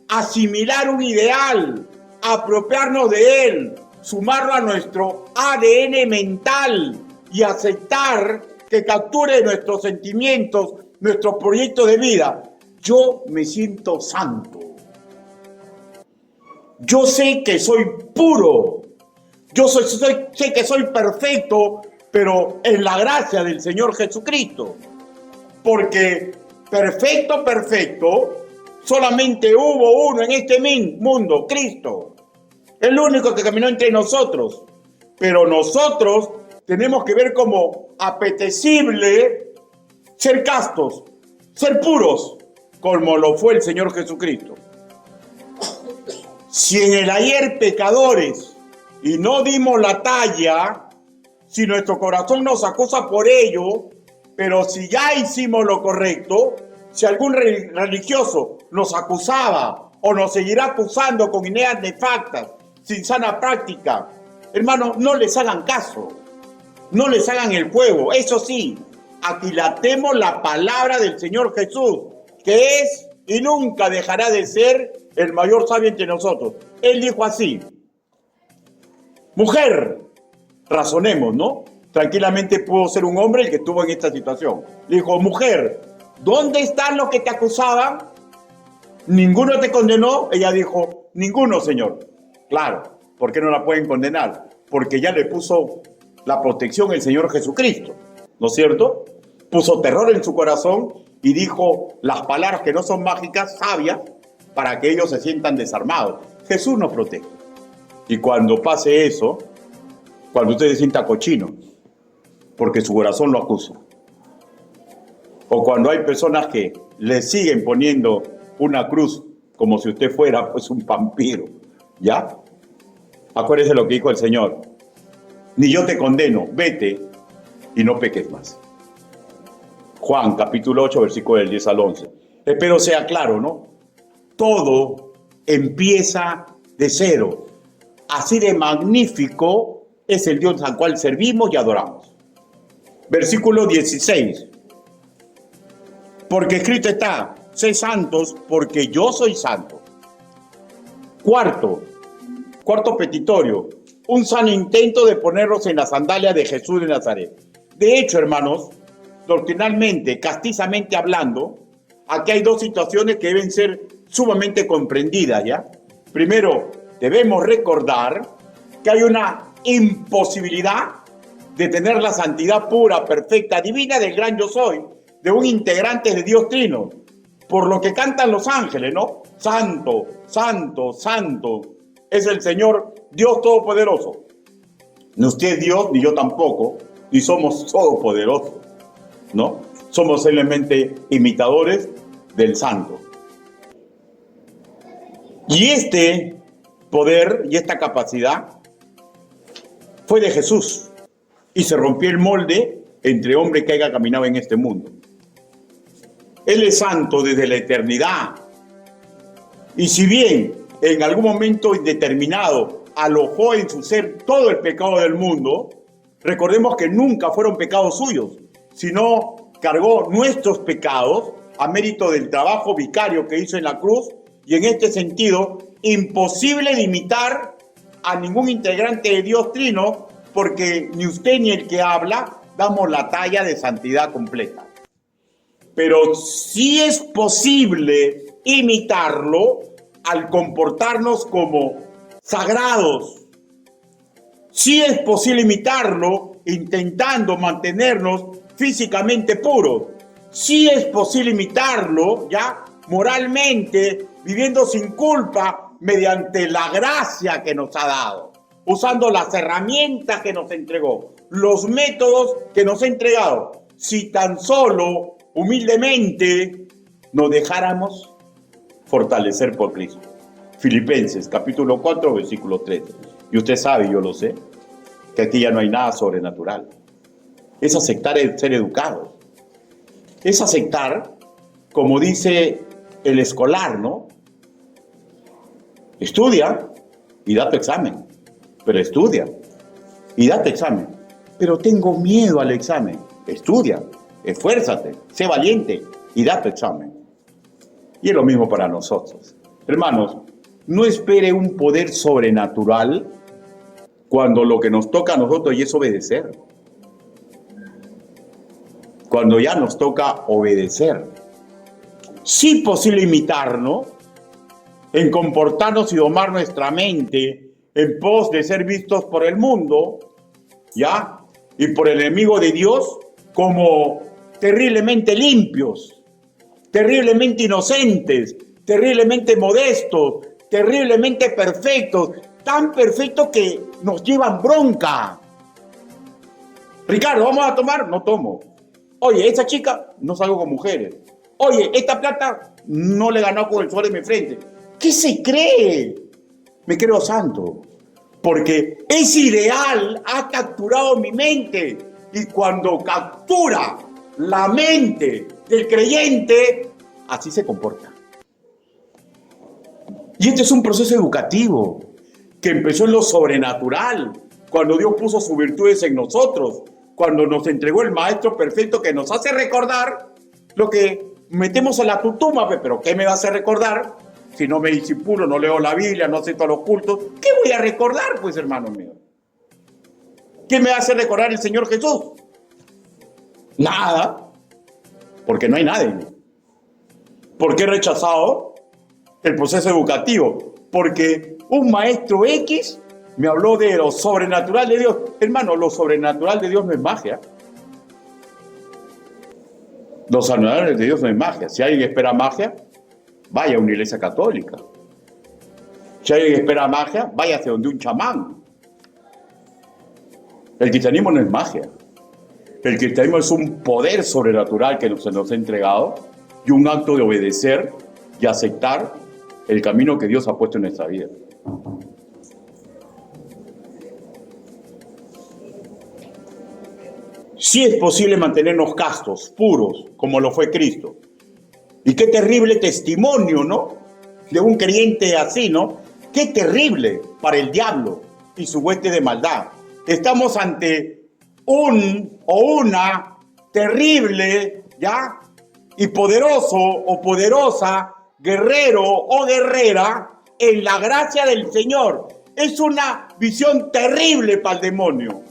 asimilar un ideal, apropiarnos de él, sumarlo a nuestro ADN mental y aceptar que capture nuestros sentimientos, nuestros proyectos de vida. Yo me siento santo. Yo sé que soy puro. Yo sé que soy perfecto, pero en la gracia del Señor Jesucristo. Porque perfecto, solamente hubo uno en este mundo, Cristo. El único que caminó entre nosotros. Pero nosotros tenemos que ver como apetecible ser castos, ser puros, como lo fue el Señor Jesucristo. Si en el ayer pecadores y no dimos la talla, si nuestro corazón nos acusa por ello, pero si ya hicimos lo correcto, si algún religioso nos acusaba o nos seguirá acusando con ideas nefastas, sin sana práctica, hermanos, no les hagan caso, no les hagan el juego. Eso sí, aquilatemos la palabra del Señor Jesús, que es y nunca dejará de ser el mayor sabio entre nosotros. Él dijo así: mujer, razonemos, ¿no? Tranquilamente pudo ser un hombre el que estuvo en esta situación. Le dijo: mujer, ¿dónde están los que te acusaban? ¿Ninguno te condenó? Ella dijo: ninguno, Señor. Claro, ¿por qué no la pueden condenar? Porque ya le puso la protección el Señor Jesucristo, ¿no es cierto? Puso terror en su corazón y dijo las palabras que no son mágicas, sabias, para que ellos se sientan desarmados. Jesús nos protege. Y cuando pase eso, cuando usted se sienta cochino, porque su corazón lo acusa, o cuando hay personas que le siguen poniendo una cruz como si usted fuera pues un vampiro, ¿ya? Acuérdese lo que dijo el Señor: ni yo te condeno, vete y no peques más. Juan capítulo 8, versículo del 10 al 11. Espero sea claro, ¿no? Todo empieza de cero. Así de magnífico es el Dios al cual servimos y adoramos. Versículo 16. Porque escrito está: sé santos porque yo soy santo. Cuarto petitorio: un sano intento de ponernos en la sandalia de Jesús de Nazaret. De hecho, hermanos, doctrinalmente, castizamente hablando, aquí hay dos situaciones que deben ser sumamente comprendidas, ¿ya? Primero, debemos recordar que hay una imposibilidad de tener la santidad pura, perfecta, divina del gran yo soy, de un integrante de Dios Trino, por lo que cantan los ángeles, ¿no? Santo, santo, santo es el Señor Dios Todopoderoso. Ni usted es Dios, ni yo tampoco, y somos todopoderosos, ¿no? Somos simplemente imitadores del Santo. Y este poder y esta capacidad fue de Jesús, y se rompió el molde entre hombre que haya caminado en este mundo. Él es santo desde la eternidad, y si bien en algún momento indeterminado alojó en su ser todo el pecado del mundo, recordemos que nunca fueron pecados suyos, sino cargó nuestros pecados a mérito del trabajo vicario que hizo en la cruz, y en este sentido, imposible de imitar a ningún integrante de Dios Trino, porque ni usted ni el que habla damos la talla de santidad completa. Pero sí es posible imitarlo al comportarnos como sagrados. Sí es posible imitarlo intentando mantenernos físicamente puros. Sí es posible imitarlo, ya, moralmente, viviendo sin culpa mediante la gracia que nos ha dado, usando las herramientas que nos entregó, los métodos que nos ha entregado, si tan solo humildemente nos dejáramos fortalecer por Cristo. Filipenses capítulo 4, versículo 3. Y usted sabe, yo lo sé, que aquí ya no hay nada sobrenatural. Es aceptar el ser educados. Es aceptar, como dice el escolar, ¿no? Estudia y da tu examen. Pero estudia y da tu examen. Pero tengo miedo al examen. Estudia, esfuérzate, sé valiente y da tu examen. Y es lo mismo para nosotros. Hermanos, no espere un poder sobrenatural cuando lo que nos toca a nosotros ya es obedecer. Cuando ya nos toca obedecer. Sí es posible imitarnos, en comportarnos y domar nuestra mente en pos de ser vistos por el mundo, ¿ya? Y por el enemigo de Dios como terriblemente limpios, terriblemente inocentes, terriblemente modestos, terriblemente perfectos, tan perfectos que nos llevan bronca. Ricardo, ¿vamos a tomar? No tomo. Oye, esa chica, no salgo con mujeres. Oye, esta plata no le ganó con el sudor de mi frente. ¿Qué se cree? Me creo santo, porque ese ideal ha capturado mi mente, y cuando captura la mente del creyente, así se comporta. Y este es un proceso educativo que empezó en lo sobrenatural, cuando Dios puso sus virtudes en nosotros, cuando nos entregó el Maestro perfecto que nos hace recordar lo que metemos a la tutuma, pero ¿qué me va a hacer recordar? Si no me disipulo, no leo la Biblia, no acepto los cultos, ¿qué voy a recordar, pues, hermano mío? ¿Qué me hace recordar el Señor Jesús? Nada, porque no hay nada en mí. ¿Por qué he rechazado el proceso educativo? Porque un maestro X me habló de lo sobrenatural de Dios. Hermano, lo sobrenatural de Dios no es magia. Lo sobrenatural de Dios no es magia. Si alguien espera magia, vaya a una iglesia católica. Si alguien espera magia, vaya hacia donde un chamán. El cristianismo no es magia. El cristianismo es un poder sobrenatural que se nos ha entregado y un acto de obedecer y aceptar el camino que Dios ha puesto en nuestra vida. Sí es posible mantenernos castos, puros, como lo fue Cristo. Y qué terrible testimonio, ¿no? De un creyente así, ¿no? Qué terrible para el diablo y su hueste de maldad. Estamos ante un o una terrible, ¿ya? Y poderoso o poderosa guerrero o guerrera en la gracia del Señor. Es una visión terrible para el demonio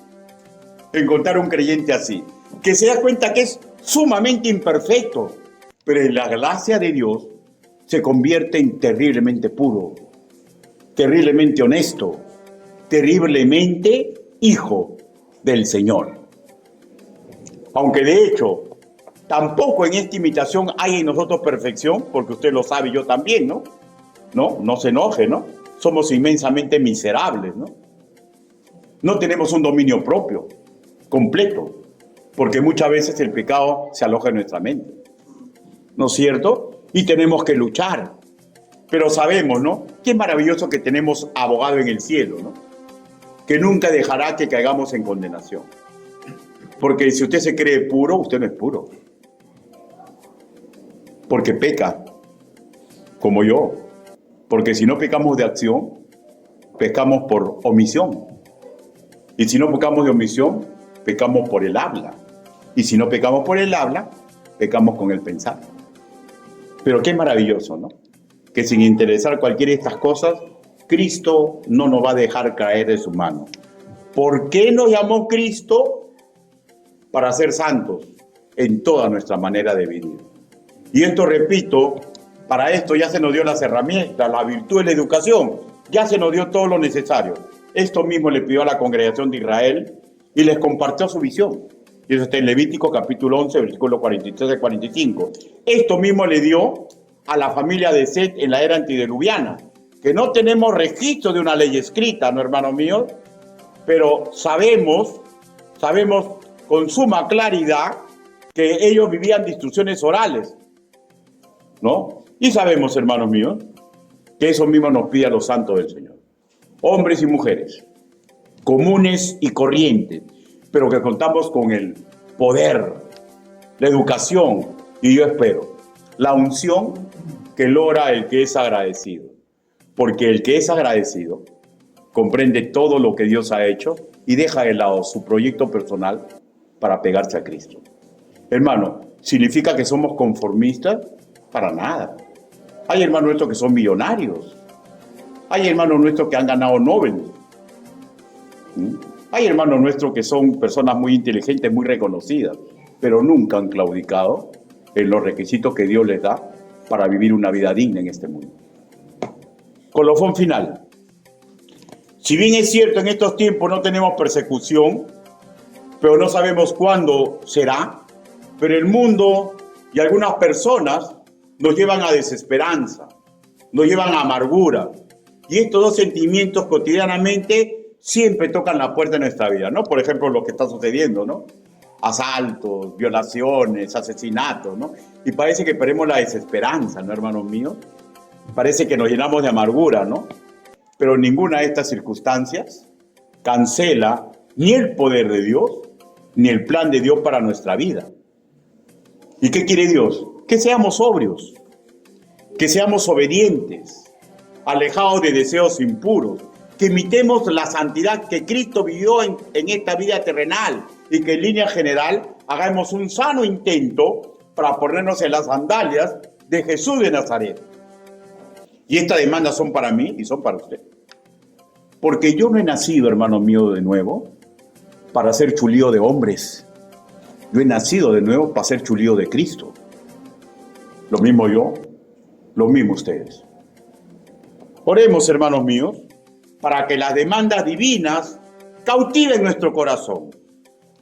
encontrar un creyente así, que se da cuenta que es sumamente imperfecto, pero en la gracia de Dios se convierte en terriblemente puro, terriblemente honesto, terriblemente hijo del Señor. Aunque de hecho, tampoco en esta imitación hay en nosotros perfección, porque usted lo sabe, yo también, ¿no? No se enoje, ¿no? Somos inmensamente miserables, ¿no? No tenemos un dominio propio, completo, porque muchas veces el pecado se aloja en nuestra mente, ¿no es cierto? Y tenemos que luchar, pero sabemos, ¿no? Qué maravilloso que tenemos abogado en el cielo, ¿no? Que nunca dejará que caigamos en condenación. Porque si usted se cree puro, usted no es puro. Porque peca, como yo. Porque si no pecamos de acción, pecamos por omisión. Y si no pecamos de omisión, pecamos por el habla. Y si no pecamos por el habla, pecamos con el pensar. Pero qué maravilloso, ¿no? Que sin interesar cualquiera de estas cosas, Cristo no nos va a dejar caer de su mano. ¿Por qué nos llamó Cristo? Para ser santos en toda nuestra manera de vivir. Y esto, repito, para esto ya se nos dio las herramientas, la virtud de la educación, ya se nos dio todo lo necesario. Esto mismo le pidió a la congregación de Israel y les compartió su visión. Y eso está en Levítico capítulo 11, versículo 43 al 45. Esto mismo le dio a la familia de Set en la era antediluviana, que no tenemos registro de una ley escrita, ¿no, hermanos míos? Pero sabemos con suma claridad que ellos vivían de instrucciones orales, ¿no? Y sabemos, hermanos míos, que eso mismo nos pide a los santos del Señor. Hombres y mujeres, comunes y corrientes, pero que contamos con el poder, la educación y yo espero, la unción que logra el que es agradecido. Porque el que es agradecido comprende todo lo que Dios ha hecho y deja de lado su proyecto personal para pegarse a Cristo. Hermano, ¿significa que somos conformistas? Para nada. Hay hermanos nuestros que son millonarios. Hay hermanos nuestros que han ganado Nobel. Hay hermanos nuestros que son personas muy inteligentes, muy reconocidas, pero nunca han claudicado en los requisitos que Dios les da para vivir una vida digna en este mundo. Colofón final. Si bien es cierto, en estos tiempos no tenemos persecución, pero no sabemos cuándo será, pero el mundo y algunas personas nos llevan a desesperanza, nos llevan a amargura. Y estos dos sentimientos cotidianamente siempre tocan la puerta de nuestra vida, ¿no? Por ejemplo, lo que está sucediendo, ¿no? Asaltos, violaciones, asesinatos, ¿no? Y parece que perdemos la desesperanza, ¿no, hermanos míos? Parece que nos llenamos de amargura, ¿no? Pero ninguna de estas circunstancias cancela ni el poder de Dios, ni el plan de Dios para nuestra vida. ¿Y qué quiere Dios? Que seamos sobrios, que seamos obedientes, alejados de deseos impuros, que imitemos la santidad que Cristo vivió en esta vida terrenal y que en línea general hagamos un sano intento para ponernos en las sandalias de Jesús de Nazaret. Y estas demandas son para mí y son para usted. Porque yo no he nacido, hermano mío, de nuevo para ser chulío de hombres. Yo he nacido de nuevo para ser chulío de Cristo. Lo mismo yo, lo mismo ustedes. Oremos, hermanos míos, para que las demandas divinas cautiven nuestro corazón.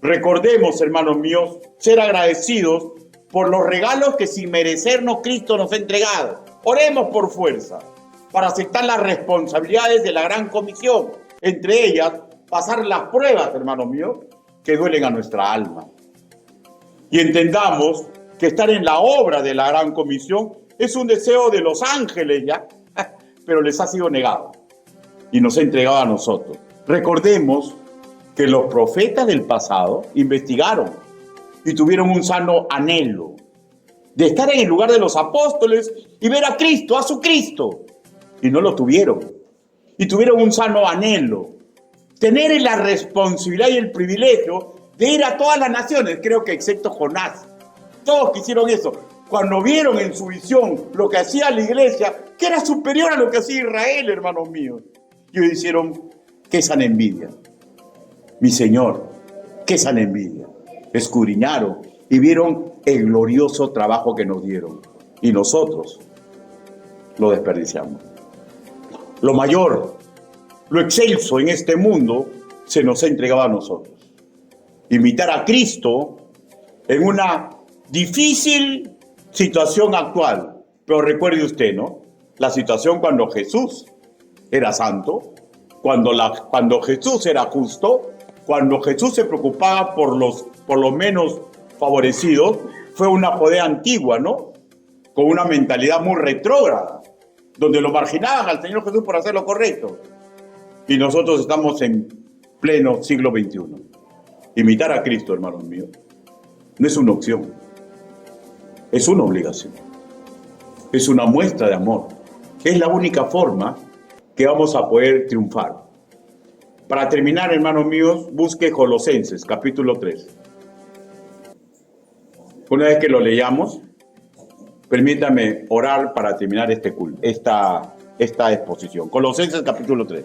Recordemos, hermanos míos, ser agradecidos por los regalos que sin merecernos Cristo nos ha entregado. Oremos por fuerza, para aceptar las responsabilidades de la gran comisión. Entre ellas, pasar las pruebas, hermanos míos, que duelen a nuestra alma. Y entendamos que estar en la obra de la gran comisión es un deseo de los ángeles ya, pero les ha sido negado y nos ha entregado a nosotros. Recordemos que los profetas del pasado investigaron y tuvieron un sano anhelo de estar en el lugar de los apóstoles y ver a Cristo, a su Cristo, y no lo tuvieron. Y tuvieron un sano anhelo, tener la responsabilidad y el privilegio de ir a todas las naciones, creo que excepto Jonás. Todos quisieron eso. Cuando vieron en su visión lo que hacía la iglesia, que era superior a lo que hacía Israel, hermanos míos, y ellos hicieron, qué sana envidia. Mi Señor, qué sana envidia. Escudriñaron y vieron el glorioso trabajo que nos dieron. Y nosotros lo desperdiciamos. Lo mayor, lo excelso en este mundo se nos ha entregado a nosotros. Imitar a Cristo en una difícil situación actual. Pero recuerde usted, ¿no? La situación cuando Jesús era santo, cuando Jesús era justo, cuando Jesús se preocupaba por los menos favorecidos, fue una Judea antigua, ¿no? Con una mentalidad muy retrógrada, donde lo marginaban al Señor Jesús por hacer lo correcto. Y nosotros estamos en pleno siglo XXI. Imitar a Cristo, hermanos míos, no es una opción, es una obligación, es una muestra de amor. Es la única forma que vamos a poder triunfar. Para terminar, hermanos míos, busque Colosenses, capítulo 3. Una vez que lo leamos, permítame orar para terminar esta exposición. Colosenses, capítulo 3.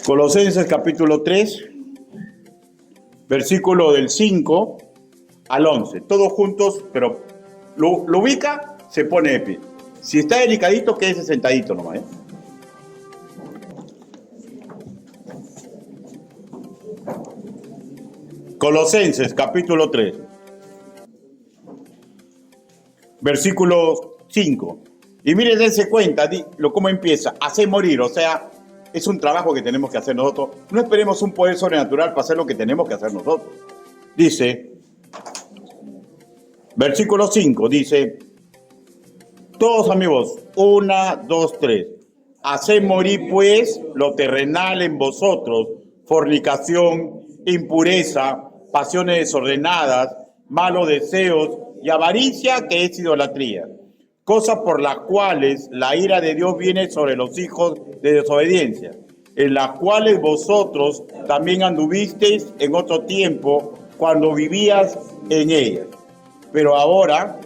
Colosenses capítulo 3, versículo del 5 al 11. Todos juntos, pero lo ubica, se pone de pie. Si está delicadito, quédese sentadito nomás, ¿eh? Colosenses capítulo 3, versículo 5. Y miren, dense cuenta, cómo empieza. Hace morir, o sea, es un trabajo que tenemos que hacer nosotros. No esperemos un poder sobrenatural para hacer lo que tenemos que hacer nosotros. Dice, versículo 5, dice, todos amigos, 1, 2, 3. Haced morir pues lo terrenal en vosotros, fornicación, impureza, pasiones desordenadas, malos deseos y avaricia, que es idolatría. Cosas por las cuales la ira de Dios viene sobre los hijos de desobediencia, en las cuales vosotros también anduvisteis en otro tiempo cuando vivías en ellas. Pero ahora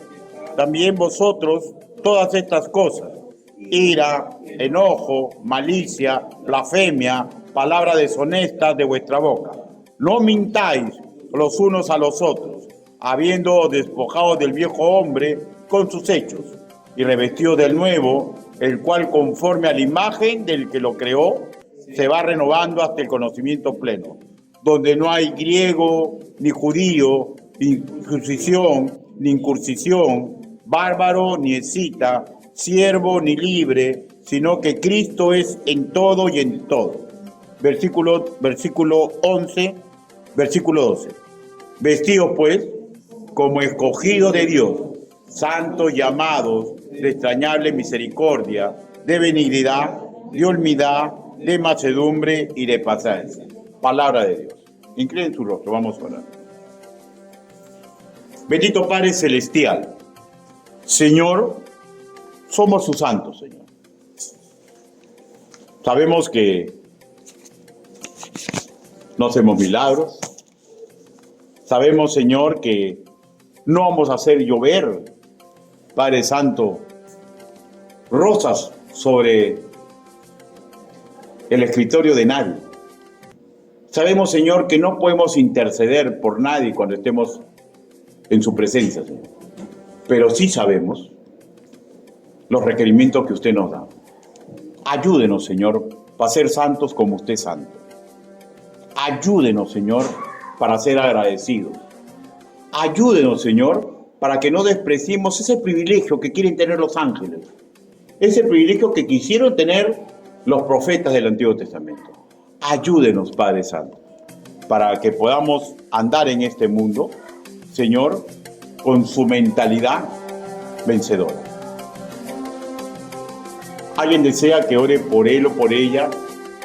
también vosotros todas estas cosas, ira, enojo, malicia, blasfemia, palabras deshonestas de vuestra boca. No mintáis los unos a los otros, habiendo despojado del viejo hombre con sus hechos, y revestido del nuevo, el cual conforme a la imagen del que lo creó, se va renovando hasta el conocimiento pleno, donde no hay griego, ni judío, ni circuncisión, ni incursión, bárbaro, ni escita, siervo, ni libre, sino que Cristo es en todo y en todo. Versículo 11, versículo 12. Vestidos pues, como escogidos de Dios, santos y amados, de extrañable misericordia, de benignidad, de humildad, de mansedumbre y de paciencia. Palabra de Dios. Inclinen su rostro, vamos a orar. Bendito Padre Celestial, Señor, somos sus santos, Señor. Sabemos que no hacemos milagros. Sabemos, Señor, que no vamos a hacer llover, Padre Santo, rosas sobre el escritorio de nadie. Sabemos, Señor, que no podemos interceder por nadie cuando estemos en su presencia, Señor. Pero sí sabemos los requerimientos que usted nos da. Ayúdenos, Señor, para ser santos como usted es santo. Ayúdenos, Señor, para ser agradecidos. Ayúdenos, Señor, para que no despreciemos ese privilegio que quieren tener los ángeles. Ese privilegio que quisieron tener los profetas del Antiguo Testamento. Ayúdenos, Padre Santo, para que podamos andar en este mundo, Señor, con su mentalidad vencedora. ¿Alguien desea que ore por él o por ella,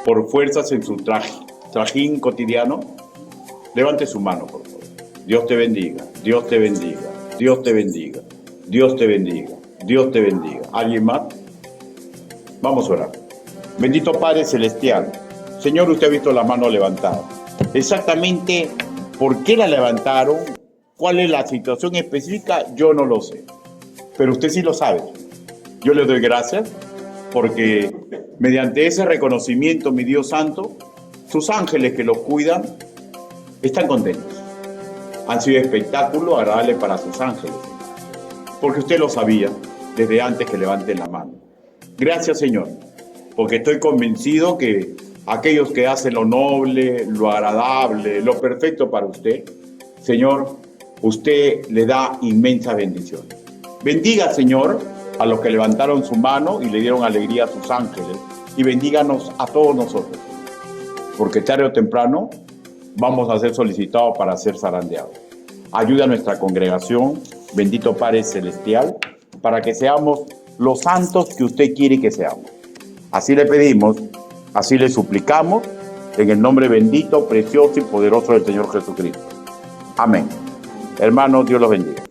por fuerzas en su trajín cotidiano? Levante su mano, por favor. Dios te bendiga, Dios te bendiga, Dios te bendiga, Dios te bendiga, Dios te bendiga. ¿Alguien más? Vamos a orar. Bendito Padre Celestial, Señor, usted ha visto la mano levantada. Exactamente por qué la levantaron, cuál es la situación específica, yo no lo sé. Pero usted sí lo sabe. Yo le doy gracias porque mediante ese reconocimiento, mi Dios Santo, sus ángeles que los cuidan están contentos. Han sido espectáculo agradable para sus ángeles, porque usted lo sabía desde antes que levanten la mano. Gracias, Señor, porque estoy convencido que aquellos que hacen lo noble, lo agradable, lo perfecto para usted, Señor, usted le da inmensa bendición. Bendiga, Señor, a los que levantaron su mano y le dieron alegría a sus ángeles, y bendíganos a todos nosotros, porque tarde o temprano vamos a ser solicitados para ser zarandeados. Ayuda a nuestra congregación, bendito Padre Celestial, para que seamos los santos que usted quiere que seamos. Así le pedimos, así le suplicamos, en el nombre bendito, precioso y poderoso del Señor Jesucristo. Amén. Hermanos, Dios los bendiga.